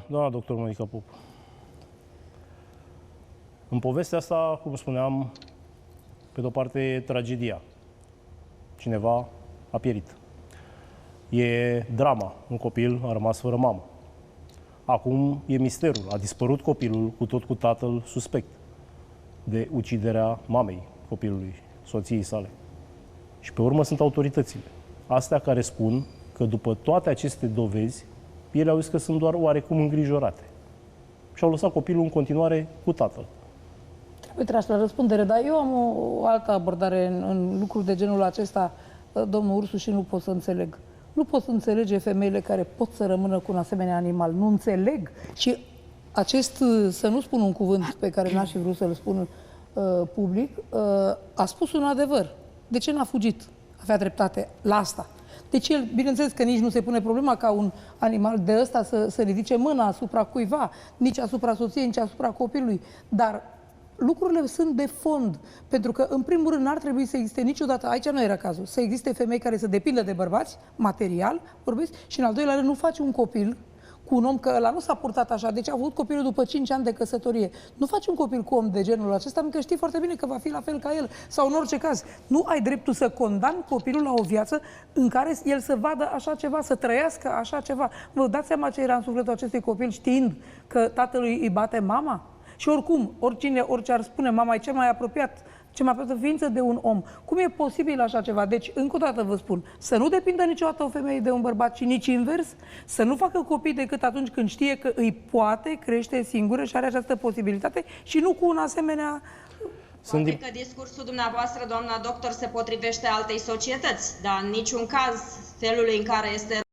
Doamna doctor Monica Popa, în povestea asta, cum spuneam, pe de-o parte e tragedia. Cineva a pierit. E drama. Un copil a rămas fără mamă. Acum e misterul. A dispărut copilul cu tatăl suspect de uciderea mamei copilului, soției sale. Și pe urmă sunt autoritățile. Astea care spun că după toate aceste dovezi, ele au zis că sunt doar oarecum îngrijorate. Și au lăsat copilul în continuare cu tatăl. Trebuie tras la răspundere, dar eu am o altă abordare în lucruri de genul acesta, domnul Ursu, și nu pot să înțeleg. Nu pot să înțelege femeile care pot să rămână cu un asemenea animal. Nu înțeleg. Și acest, să nu spun un cuvânt pe care n-aș fi vrut să-l spun public, a spus un adevăr. De ce n-a fugit? Avea dreptate la asta. Deci el, bineînțeles că nici nu se pune problema ca un animal de ăsta să ridice mâna asupra cuiva, nici asupra soției, nici asupra copilului. Dar lucrurile sunt de fond, pentru că, în primul rând, n-ar trebui să existe niciodată, aici nu era cazul, să existe femei care să depindă de bărbați, material, vorbesc, și în al doilea rând nu faci un copil cu un om, că ăla nu s-a purtat așa, deci a avut copilul după 5 ani de căsătorie. Nu faci un copil cu om de genul acesta, pentru că știi foarte bine că va fi la fel ca el. Sau în orice caz, nu ai dreptul să condamni copilul la o viață în care el să vadă așa ceva, să trăiască așa ceva. Vă dați seama ce era în sufletul acestui copil știind că tatălui îi bate mama? Și oricum, oricine, orice ar spune, mama e cea mai apropiată ființă de un om. Cum e posibil așa ceva? Deci, încă o dată vă spun, să nu depindă niciodată o femeie de un bărbat, și nici invers, să nu facă copii decât atunci când știe că îi poate crește singură și are această posibilitate, și nu cu un asemenea... Poate că discursul dumneavoastră, doamna doctor, se potrivește altei societăți, dar în niciun caz felul în care este